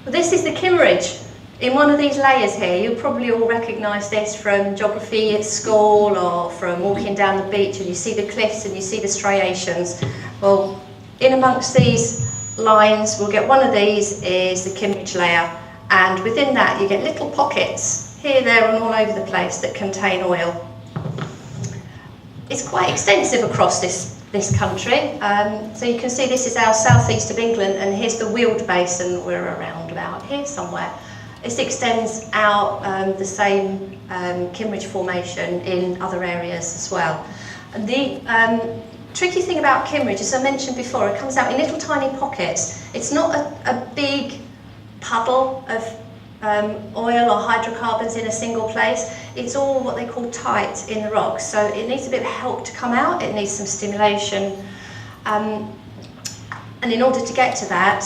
Well, this is the Kimmeridge. In one of these layers here, you'll probably all recognise this from geography at school or from walking down the beach, and you see the cliffs and you see the striations. Well, in amongst these lines, we'll get one of these is the Kimmeridge layer, and within that you get little pockets here, there and all over the place that contain oil. It's quite extensive across this country. So you can see this is our southeast of England, and here's the Weald Basin. We're around about here somewhere. This extends out the same Kimmeridge formation in other areas as well. And the tricky thing about Kimmeridge, as I mentioned before, it comes out in little tiny pockets. It's not a big puddle of oil or hydrocarbons in a single place. It's all what they call tight in the rocks, so it needs a bit of help to come out. It needs some stimulation, and in order to get to that,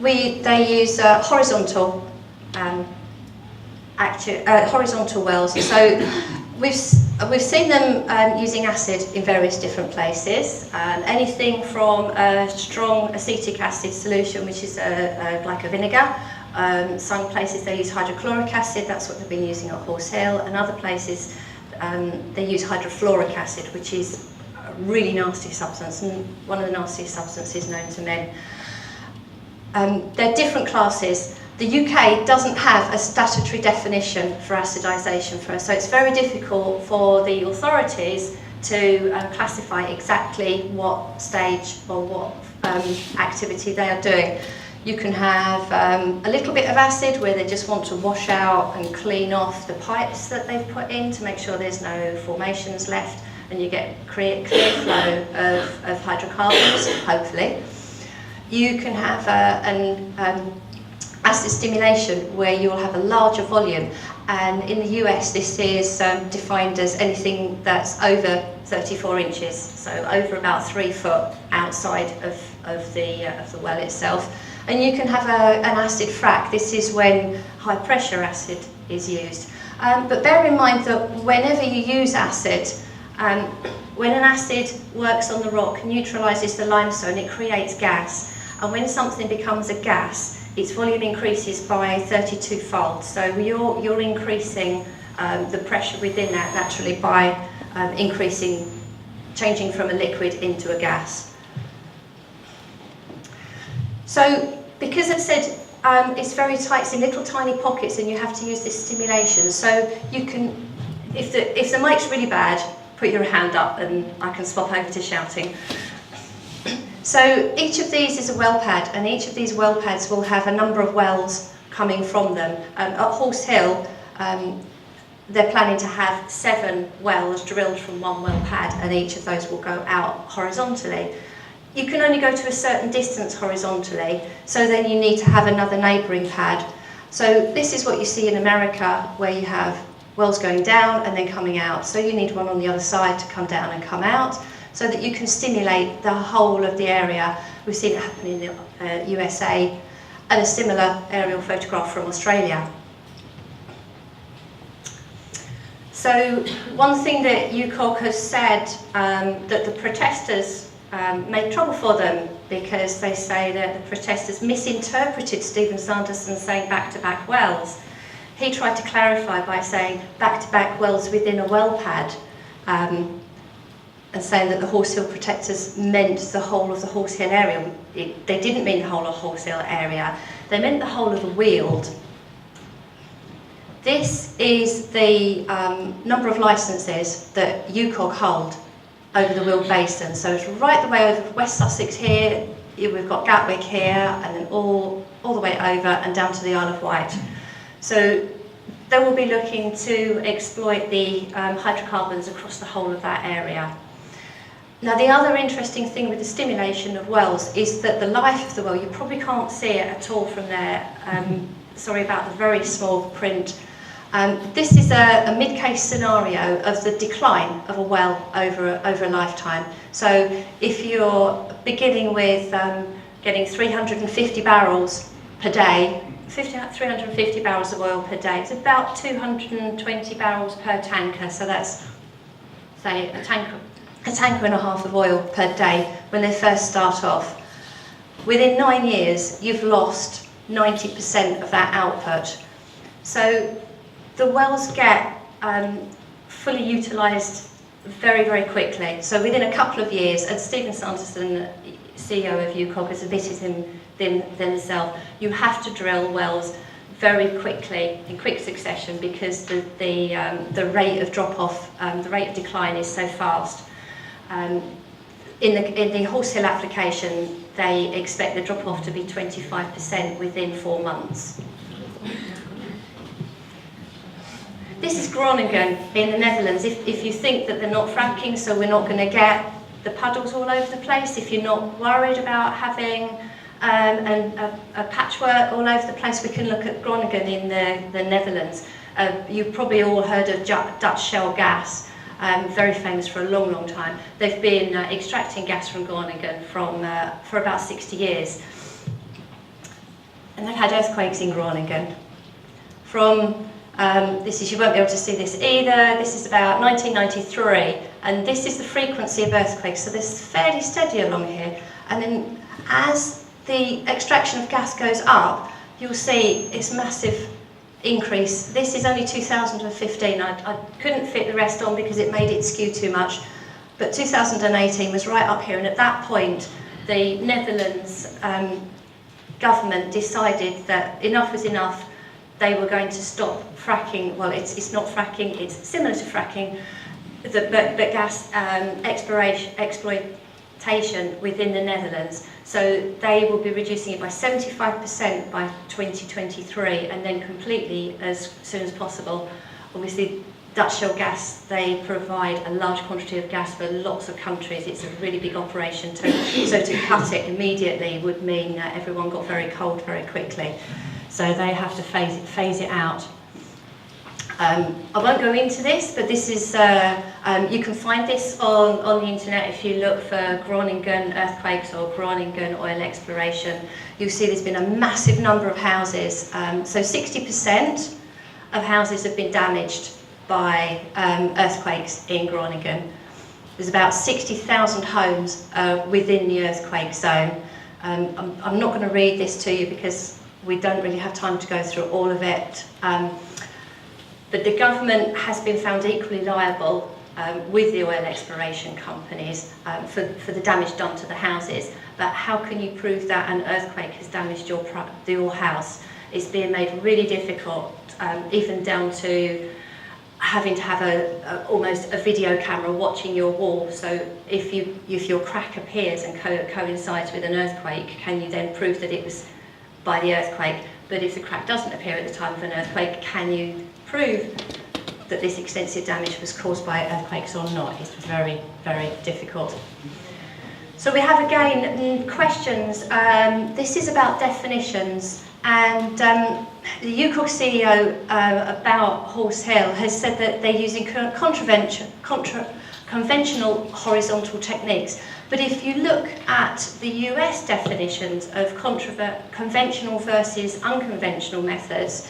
they use horizontal wells. So we've seen them using acid in various different places, anything from a strong acetic acid solution, which is like a vinegar. Some places they use hydrochloric acid, that's what they've been using at Horse Hill, and other places they use hydrofluoric acid, which is a really nasty substance, and one of the nastiest substances known to men. They're different classes. The UK doesn't have a statutory definition for acidisation for us, so it's very difficult for the authorities to classify exactly what stage or what activity they are doing. You can have a little bit of acid where they just want to wash out and clean off the pipes that they've put in to make sure there's no formations left, and you get clear flow of hydrocarbons, hopefully. You can have an acid stimulation where you'll have a larger volume, and in the US this is defined as anything that's over 34 inches, so over about 3 foot outside of the well itself. And you can have an acid frac. This is when high pressure acid is used. But bear in mind that whenever you use acid, when an acid works on the rock, neutralises the limestone, it creates gas. And when something becomes a gas, its volume increases by 32-fold. So you're increasing the pressure within that naturally by changing from a liquid into a gas. So because I've said it's very tight, it's in little tiny pockets, and you have to use this stimulation. So you can, if the mic's really bad, put your hand up and I can swap over to shouting. So each of these is a well pad, and each of these well pads will have a number of wells coming from them. At Horse Hill, they're planning to have 7 wells drilled from one well pad, and each of those will go out horizontally. You can only go to a certain distance horizontally, so then you need to have another neighbouring pad. So this is what you see in America, where you have wells going down and then coming out. So you need one on the other side to come down and come out, so that you can stimulate the whole of the area. We've seen it happen in the USA, and a similar aerial photograph from Australia. So one thing that UKOG has said, that the protesters made trouble for them, because they say that the protesters misinterpreted Stephen Sanderson saying back-to-back wells. He tried to clarify by saying back-to-back wells within a well pad, and saying that the Horse Hill protectors meant the whole of the Horse Hill area. They didn't mean the whole of Horse Hill area, they meant the whole of the Weald. This is the number of licences that UKOG hold over the Weald Basin. So it's right the way over West Sussex here, we've got Gatwick here, and then all the way over and down to the Isle of Wight. So they will be looking to exploit the hydrocarbons across the whole of that area. Now, the other interesting thing with the stimulation of wells is that the life of the well, you probably can't see it at all from there. Sorry about the very small print. This is a mid-case scenario of the decline of a well over a lifetime. So if you're beginning with getting 350 barrels per day, 350 barrels of oil per day, it's about 220 barrels per tanker. So that's, say, a tanker and a half of oil per day when they first start off. within 9 years, you've lost 90% of that output. So the wells get fully utilised very, very quickly. So within a couple of years, and Stephen Sanderson, CEO of UKOG, has admitted himself, you have to drill wells very quickly, in quick succession, because the rate of drop-off, the rate of decline is so fast. In the Horse Hill application, they expect the drop-off to be 25% within 4 months. This is Groningen in the Netherlands. If you think that they're not fracking, so we're not going to get the puddles all over the place, if you're not worried about having a patchwork all over the place, we can look at Groningen in the Netherlands. You've probably all heard of Dutch shell gas, very famous for a long, long time. They've been extracting gas from Groningen for about 60 years. And they've had earthquakes in Groningen. You won't be able to see this either, this is about 1993, and this is the frequency of earthquakes, so this is fairly steady along here. And then as the extraction of gas goes up, you'll see it's massive increase. This is only 2015, I couldn't fit the rest on because it made it skew too much, but 2018 was right up here, and at that point the Netherlands government decided that enough was enough. They were going to stop fracking. Well, it's not fracking, it's similar to fracking, but gas exploitation within the Netherlands. So they will be reducing it by 75% by 2023, and then completely as soon as possible. Obviously, Dutch shell gas, they provide a large quantity of gas for lots of countries. It's a really big operation too. So to cut it immediately would mean that everyone got very cold very quickly. So they have to phase it out. I won't go into this, but this is, you can find this on the internet if you look for Groningen earthquakes or Groningen oil exploration. You'll see there's been a massive number of houses. So 60% of houses have been damaged by earthquakes in Groningen. There's about 60,000 homes within the earthquake zone. I'm not going to read this to you because we don't really have time to go through all of it. But the government has been found equally liable with the oil exploration companies for the damage done to the houses. But how can you prove that an earthquake has damaged your house? It's being made really difficult, even down to having to have almost a video camera watching your wall. So if your crack appears and coincides with an earthquake, can you then prove that it was by the earthquake? But if the crack doesn't appear at the time of an earthquake, can you prove that this extensive damage was caused by earthquakes or not? It's very, very difficult. So we have again questions. This is about definitions, and the UKOG CEO about Horse Hill has said that they're using conventional horizontal techniques. But if you look at the US definitions of conventional versus unconventional methods,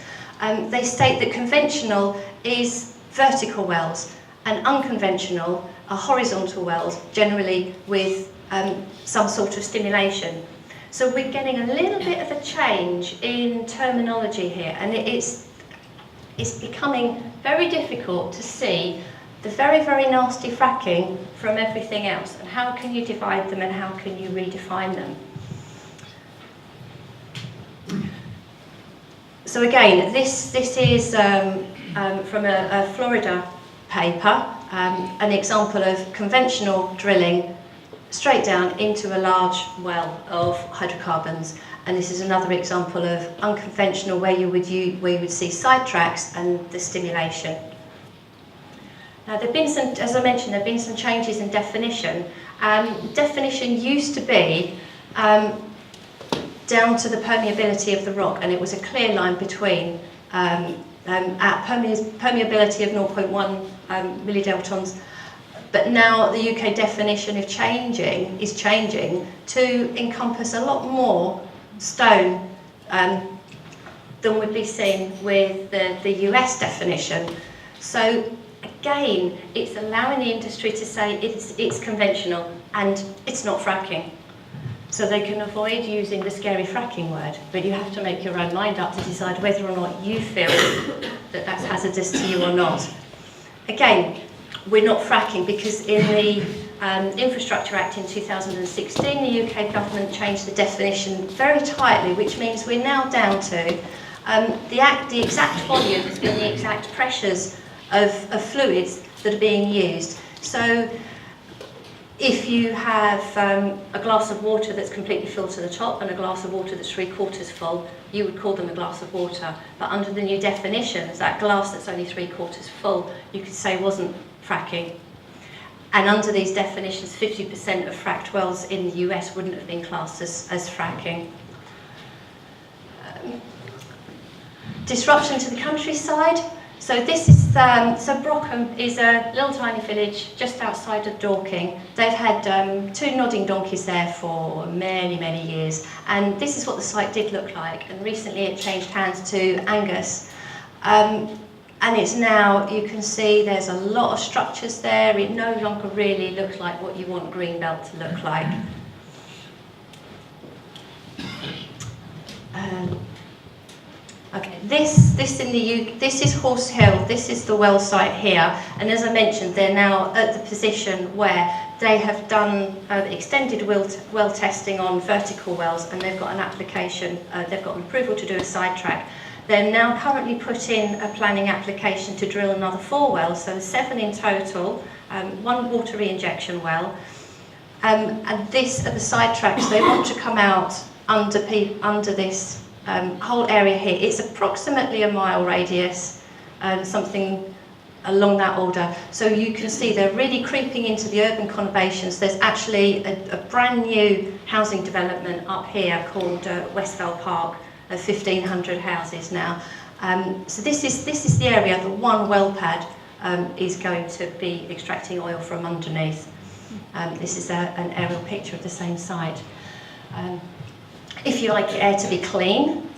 they state that conventional is vertical wells and unconventional are horizontal wells, generally with some sort of stimulation. So we're getting a little bit of a change in terminology here, and it's becoming very difficult to see the very, very nasty fracking from everything else, and how can you divide them and how can you redefine them? So again, this is from a Florida paper, an example of conventional drilling straight down into a large well of hydrocarbons, and this is another example of unconventional where you would see sidetracks and the stimulation. Now, there've been some, as I mentioned, there've been some changes in definition. Definition used to be down to the permeability of the rock, and it was a clear line between at permeability of 0.1 millidaltons. But now the UK definition is changing to encompass a lot more stone than would be seen with the US definition. So again, it's allowing the industry to say it's conventional and it's not fracking. so they can avoid using the scary fracking word, but you have to make your own mind up to decide whether or not you feel that that's hazardous to you or not. Again, we're not fracking because in the Infrastructure Act in 2016, the UK government changed the definition very tightly, which means we're now down to the exact volumes and the exact pressures of fluids that are being used. So if you have a glass of water that's completely filled to the top and a glass of water that's 3/4 full, you would call them a glass of water. But under the new definitions, that glass that's only 3/4 full, you could say wasn't fracking. And under these definitions, 50% of fracked wells in the US wouldn't have been classed as fracking. Disruption to the countryside. So this is, so Brockham is a little tiny village just outside of Dorking. They've had 2 nodding donkeys there for many, many years. And this is what the site did look like. And recently it changed hands to Angus. And it's now, you can see there's a lot of structures there. It no longer really looks like what you want Greenbelt to look like. Okay, this is Horse Hill. This is the well site here, and as I mentioned, they're now at the position where they have done extended well testing on vertical wells, and they've got an application. They've got an approval to do a sidetrack. They're now currently put in a planning application to drill another 4 wells, so 7 in total. 1 water reinjection well, and this are the sidetracks. They want to come out under this. Whole area here. It's approximately a mile radius, something along that order. So you can see they're really creeping into the urban conurbations. There's actually a brand new housing development up here called Westvale Park, of 1,500 houses now. So this is the area that 1 well pad is going to be extracting oil from underneath. This is an aerial picture of the same site. If you like the air to be clean,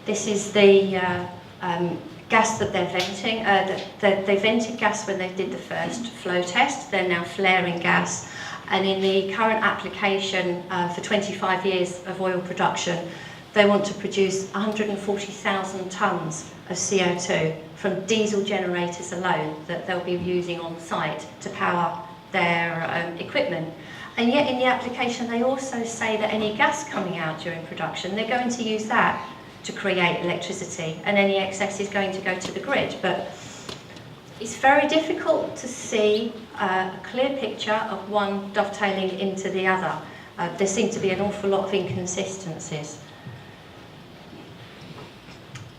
this is the gas that they're venting. They vented gas when they did the first flow test. They're now flaring gas. And in the current application for 25 years of oil production, they want to produce 140,000 tonnes of CO2 from diesel generators alone that they'll be using on site to power their equipment. And yet in the application they also say that any gas coming out during production, they're going to use that to create electricity, and any excess is going to go to the grid. But it's very difficult to see a clear picture of one dovetailing into the other. There seem to be an awful lot of inconsistencies.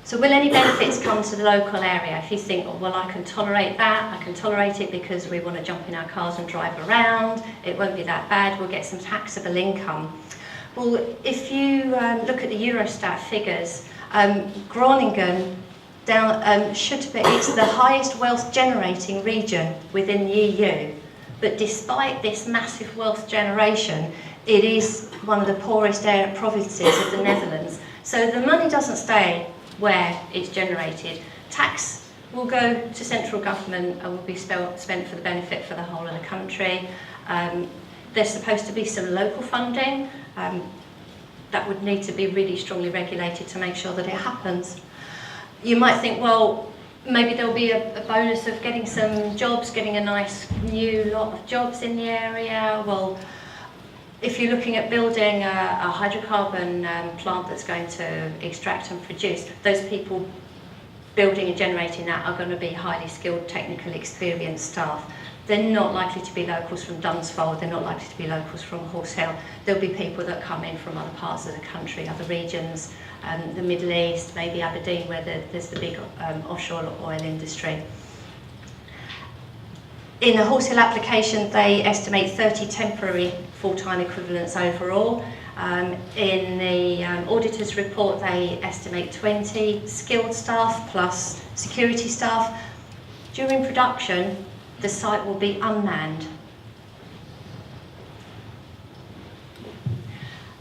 So will any benefits come to the local area? If you think, oh, well, I can tolerate that, I can tolerate it because we want to jump in our cars and drive around, it won't be that bad, we'll get some taxable income. Well, if you look at the Eurostat figures, Groningen it's the highest wealth generating region within the EU, but despite this massive wealth generation, it is one of the poorest provinces of the Netherlands. So the money doesn't stay where it's generated. Tax will go to central government and will be spent for the benefit for the whole of the country. There's supposed to be some local funding that would need to be really strongly regulated to make sure that it happens. You might think, well, maybe there'll be a bonus of getting some jobs, getting a nice new lot of jobs in the area. Well, if you're looking at building a hydrocarbon plant that's going to extract and produce, those people building and generating that are going to be highly skilled, technical, experienced staff. They're not likely to be locals from Dunsfold, they're not likely to be locals from Horse Hill. There'll be people that come in from other parts of the country, other regions, the Middle East, maybe Aberdeen, where there's the big offshore oil industry. In the Horse Hill application, they estimate 30 temporary full-time equivalents overall. In the auditor's report, they estimate 20 skilled staff plus security staff. During production, the site will be unmanned.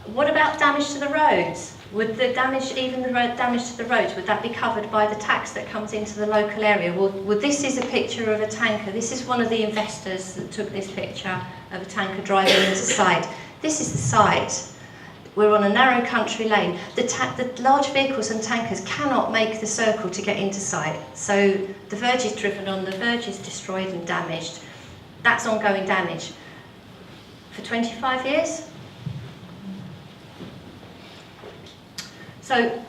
What about damage to the roads? Would the damage, even the damage to the roads, would that be covered by the tax that comes into the local area? Well, this is a picture of a tanker. This is one of the investors that took this picture of a tanker driving into site. This is the site. We're on a narrow country lane. The large vehicles and tankers cannot make the circle to get into sight. So the verge is driven on, the verge is destroyed and damaged. That's ongoing damage. For 25 years. So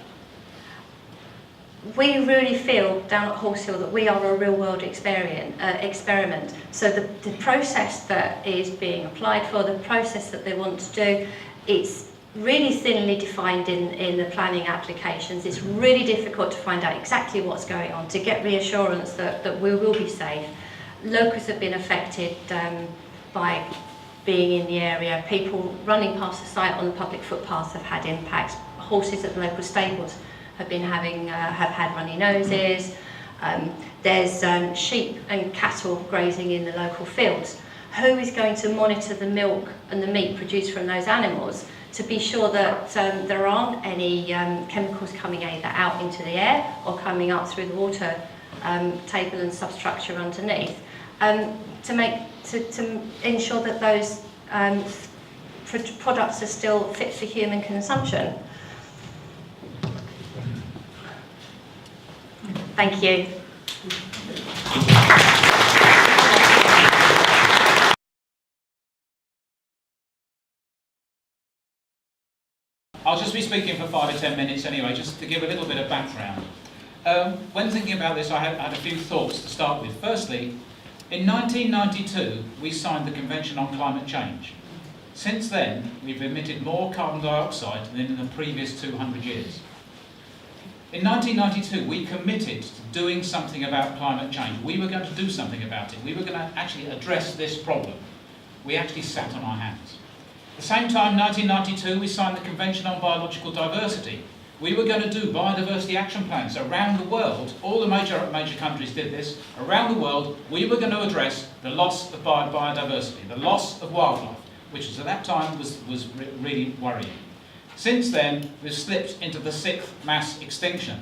we really feel down at Horse Hill that we are a real world experiment. So the process that is being applied for, the process that they want to do, it's really thinly defined in the planning applications. It's really difficult to find out exactly what's going on, to get reassurance that we will be safe. Locals have been affected by being in the area. People running past the site on the public footpaths have had impacts. Horses at the local stables have been have had runny noses. There's sheep and cattle grazing in the local fields. Who is going to monitor the milk and the meat produced from those animals to be sure that there aren't any chemicals coming either out into the air or coming up through the water table and substructure underneath, to ensure that those products are still fit for human consumption? Thank you. I'll just be speaking for 5 or 10 minutes anyway, just to give a little bit of background. When thinking about this, I had a few thoughts to start with. Firstly, in 1992, we signed the Convention on Climate Change. Since then, we've emitted more carbon dioxide than in the previous 200 years. In 1992, we committed to doing something about climate change. We were going to do something about it. We were going to actually address this problem. We actually sat on our hands. At the same time, 1992, we signed the Convention on Biological Diversity. We were going to do biodiversity action plans around the world. All the major countries did this. Around the world, we were going to address the loss of biodiversity, the loss of wildlife, which at that time was really worrying. Since then, we've slipped into the 6th mass extinction.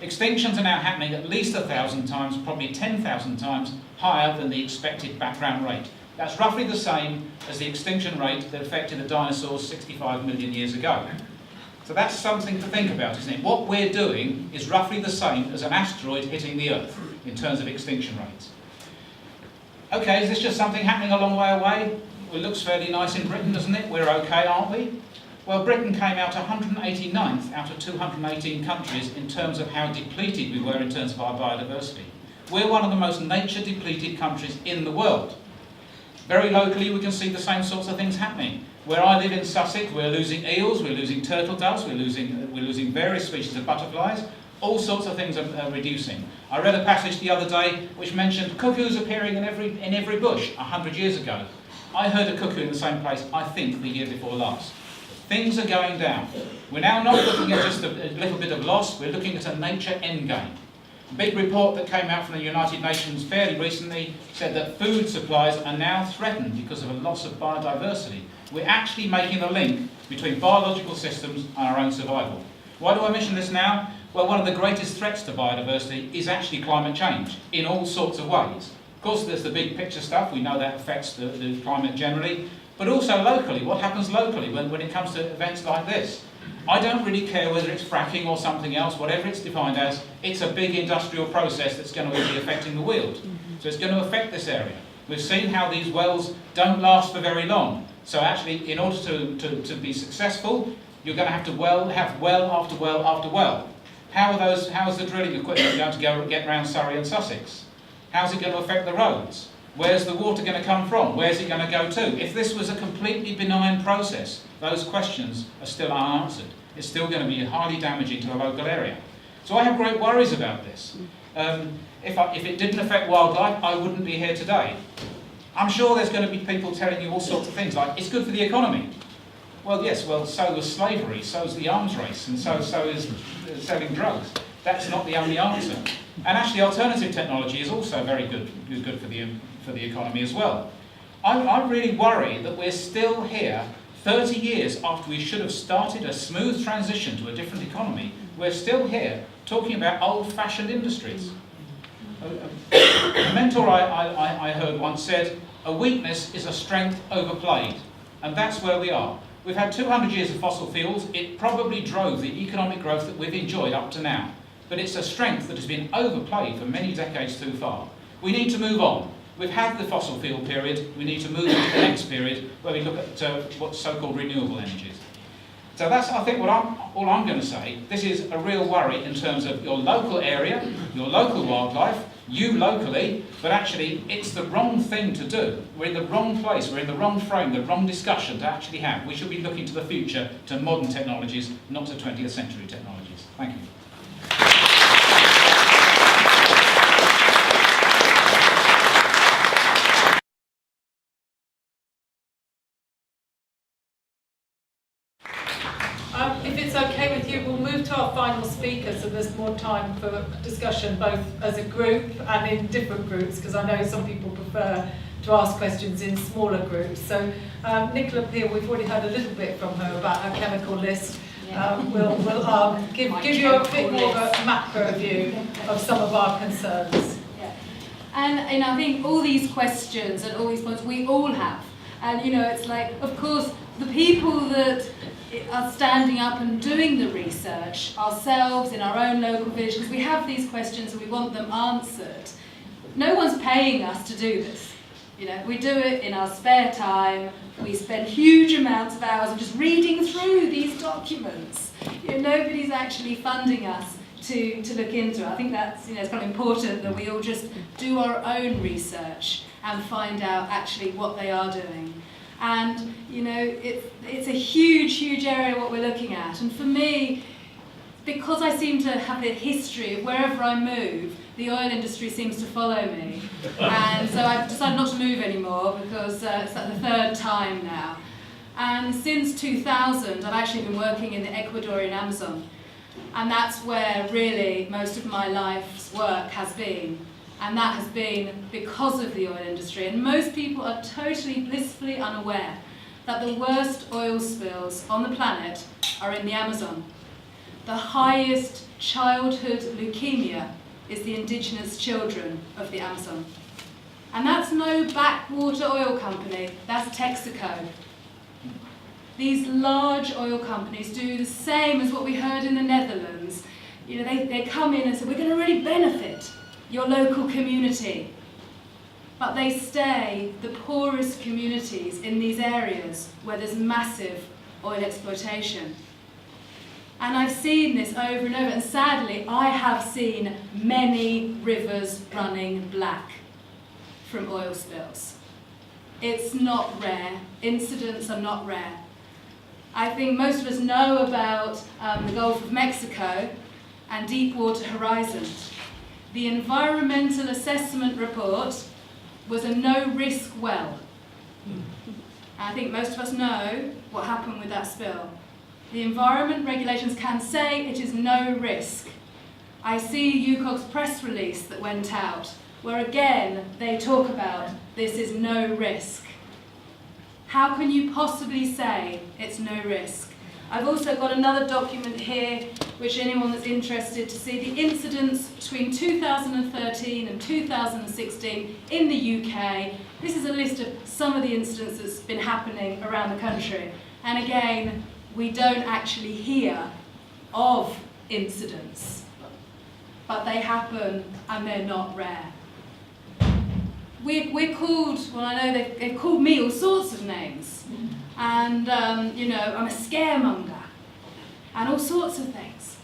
Extinctions are now happening at least 1,000 times, probably 10,000 times higher than the expected background rate. That's roughly the same as the extinction rate that affected the dinosaurs 65 million years ago. So that's something to think about, isn't it? What we're doing is roughly the same as an asteroid hitting the Earth in terms of extinction rates. Okay, is this just something happening a long way away? Well, it looks fairly nice in Britain, doesn't it? We're okay, aren't we? Well, Britain came out 189th out of 218 countries in terms of how depleted we were in terms of our biodiversity. We're one of the most nature-depleted countries in the world. Very locally, we can see the same sorts of things happening. Where I live in Sussex, we're losing eels, we're losing turtle doves, we're losing various species of butterflies. All sorts of things are reducing. I read a passage the other day which mentioned cuckoos appearing in every bush 100 years ago. I heard a cuckoo in the same place, I think, the year before last. Things are going down. We're now not looking at just a little bit of loss, we're looking at a nature endgame. A big report that came out from the United Nations fairly recently said that food supplies are now threatened because of a loss of biodiversity. We're actually making the link between biological systems and our own survival. Why do I mention this now? Well, one of the greatest threats to biodiversity is actually climate change in all sorts of ways. Of course, there's the big picture stuff, we know that affects the climate generally, but also locally, what happens locally when it comes to events like this? I don't really care whether it's fracking or something else, whatever it's defined as, it's a big industrial process that's going to be affecting the Weald. So it's going to affect this area. We've seen how these wells don't last for very long. So actually, in order to be successful, you're going to have well after well after well. How is the drilling equipment going to get around Surrey and Sussex? How's it going to affect the roads? Where's the water going to come from? Where's it going to go to? If this was a completely benign process, those questions are still unanswered. It's still going to be highly damaging to the local area. So I have great worries about this. If it didn't affect wildlife, I wouldn't be here today. I'm sure there's going to be people telling you all sorts of things like, it's good for the economy. Well, yes, well, so was slavery, so is the arms race, and so is selling drugs. That's not the only answer. And actually, alternative technology is also very good for the economy as well. I really worry that we're still here 30 years after we should have started a smooth transition to a different economy. We're still here talking about old-fashioned industries. A mentor I heard once said, a weakness is a strength overplayed. And that's where we are. We've had 200 years of fossil fuels. It probably drove the economic growth that we've enjoyed up to now. But it's a strength that has been overplayed for many decades too far. We need to move on. We've had the fossil fuel period. We need to move into the next period where we look at what's so-called renewable energies. So that's, I think, all I'm going to say. This is a real worry in terms of your local area, your local wildlife, you locally, but actually it's the wrong thing to do. We're in the wrong place, we're in the wrong frame, the wrong discussion to actually have. We should be looking to the future, to modern technologies, not to 20th century technologies. Thank you. If it's okay with you, we'll move to our final speaker so there's more time for discussion both as a group and in different groups, because I know some people prefer to ask questions in smaller groups. So Nichola Peel, we've already heard a little bit from her about her chemical list. We'll give you a bit more of a macro view of some of our concerns. Yeah. And I think all these questions and all these points we all have. And it's like, of course, the people that are standing up and doing the research ourselves in our own local village, because we have these questions and we want them answered. No one's paying us to do this. We do it in our spare time. We spend huge amounts of hours of just reading through these documents. Nobody's actually funding us to look into it. I think that's it's kind of important that we all just do our own research and find out actually what they are doing. And it's a huge area what we're looking at. And for me, because I seem to have a history of wherever I move, the oil industry seems to follow me. And so I've decided not to move anymore because it's like the third time now. And since 2000, I've actually been working in the Ecuadorian Amazon. And that's where really most of my life's work has been. And that has been because of the oil industry. And most people are totally blissfully unaware that the worst oil spills on the planet are in the Amazon. The highest childhood leukemia is the indigenous children of the Amazon. And that's no backwater oil company, that's Texaco. These large oil companies do the same as what we heard in the Netherlands. They come in and say, we're going to really benefit your local community. But they stay the poorest communities in these areas where there's massive oil exploitation. And I've seen this over and over, and sadly I have seen many rivers running black from oil spills. It's not rare, incidents are not rare. I think most of us know about the Gulf of Mexico and Deepwater Horizon. The environmental assessment report was a no-risk well. I think most of us know what happened with that spill. The environment regulations can say it is no risk. I see UKOG's press release that went out, where again they talk about this is no risk. How can you possibly say it's no risk? I've also got another document here, which anyone that's interested to see the incidents between 2013 and 2016 in the UK. This is a list of some of the incidents that's been happening around the country. And again, we don't actually hear of incidents, but they happen and they're not rare. We're called, well, I know they've called me all sorts of names. And, I'm a scaremonger and all sorts of things.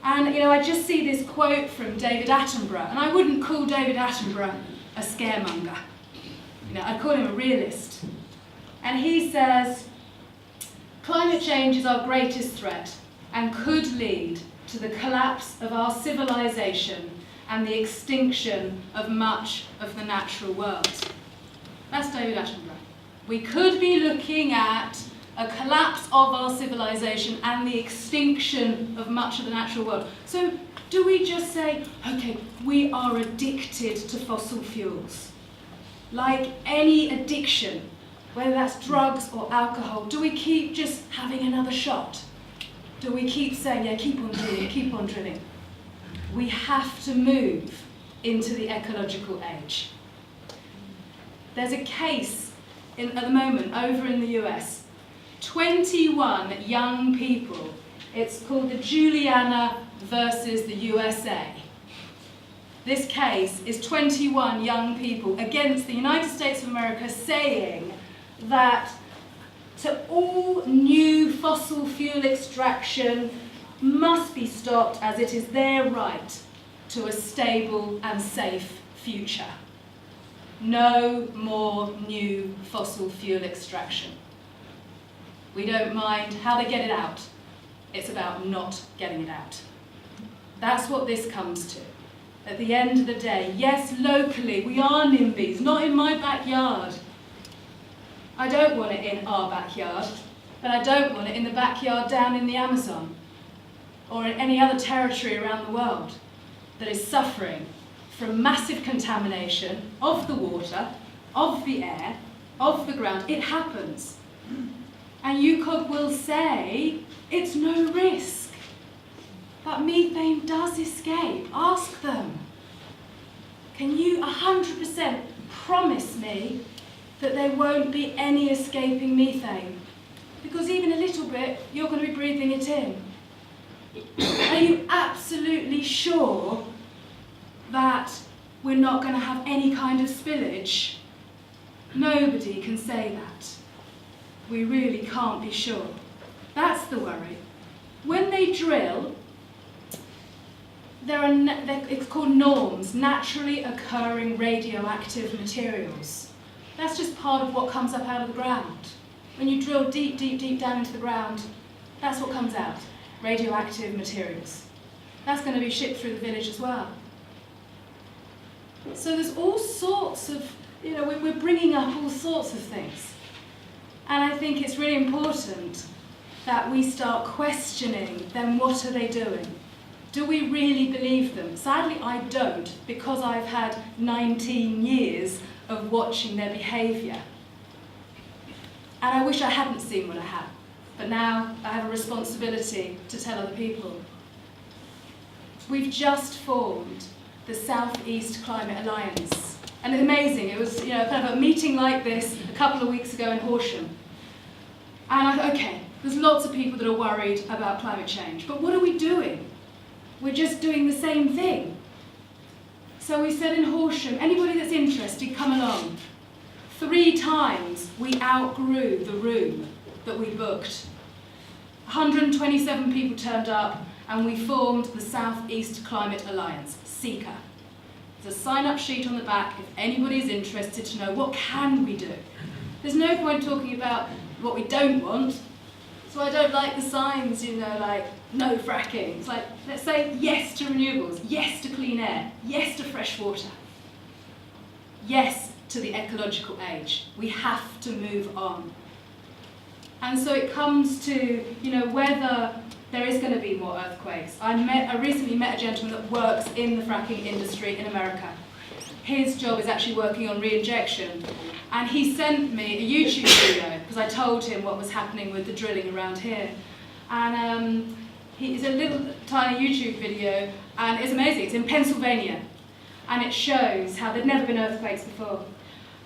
And, I just see this quote from David Attenborough, and I wouldn't call David Attenborough a scaremonger. I'd call him a realist. And he says, climate change is our greatest threat and could lead to the collapse of our civilization and the extinction of much of the natural world. That's David Attenborough. We could be looking at a collapse of our civilization and the extinction of much of the natural world. So do we just say, okay, we are addicted to fossil fuels? Like any addiction, whether that's drugs or alcohol, do we keep just having another shot? Do we keep saying, yeah, keep on drilling, keep on drilling? We have to move into the ecological age. There's a case at the moment over in the US 21 young people. It's called the Juliana versus the USA. This case is 21 young people against the United States of America saying that to all new fossil fuel extraction must be stopped as it is their right to a stable and safe future. No more new fossil fuel extraction. We don't mind how they get it out. It's about not getting it out. That's what this comes to. At the end of the day, yes, locally, we are NIMBYs, not in my backyard. I don't want it in our backyard, but I don't want it in the backyard down in the Amazon or in any other territory around the world that is suffering from massive contamination of the water, of the air, of the ground. It happens. And UKOG will say it's no risk. But methane does escape. Ask them. Can you 100% promise me that there won't be any escaping methane? Because even a little bit, you're going to be breathing it in. Are you absolutely sure that we're not going to have any kind of spillage? Nobody can say that. We really can't be sure. That's the worry. When they drill, it's called norms, naturally occurring radioactive materials. That's just part of what comes up out of the ground. When you drill deep, deep, deep down into the ground, that's what comes out, radioactive materials. That's going to be shipped through the village as well. So there's all sorts of, we're bringing up all sorts of things. And I think it's really important that we start questioning them. What are they doing? Do we really believe them? Sadly, I don't, because I've had 19 years of watching their behaviour. And I wish I hadn't seen what I had. But now I have a responsibility to tell other people. We've just formed the South East Climate Alliance. And it's amazing. It was kind of a meeting like this a couple of weeks ago in Horsham. And I thought, okay, there's lots of people that are worried about climate change. But what are we doing? We're just doing the same thing. So we said in Horsham, anybody that's interested, come along. 3 times we outgrew the room that we booked. 127 people turned up, and we formed the South East Climate Alliance, SECA. There's a sign-up sheet on the back if anybody is interested to know what can we do. There's no point talking about what we don't want. So I don't like the signs, like no fracking. It's like, let's say yes to renewables, yes to clean air, yes to fresh water, yes to the ecological age. We have to move on. And so it comes to, whether there is going to be more earthquakes. I recently met a gentleman that works in the fracking industry in America. His job is actually working on re-injection. And he sent me a YouTube video, because I told him what was happening with the drilling around here. And it's a little tiny YouTube video, and it's amazing. It's in Pennsylvania. And it shows how there'd never been earthquakes before.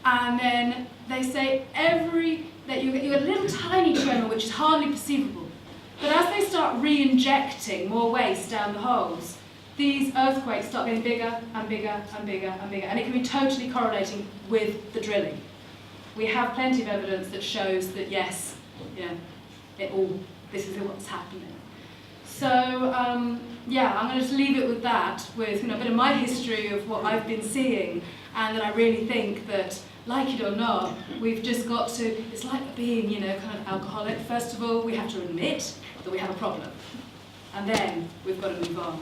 And then they say that you get a little tiny tremor, which is hardly perceivable. But as they start re-injecting more waste down the holes, these earthquakes start getting bigger and bigger and bigger and bigger. And it can be totally correlating with the drilling. We have plenty of evidence that shows that, yes, this is what's happening. So, I'm going to just leave it with that, with a bit of my history of what I've been seeing, and that I really think that, like it or not, we've just got to, it's like being, kind of alcoholic. First of all, we have to admit that we have a problem, and then we've got to move on.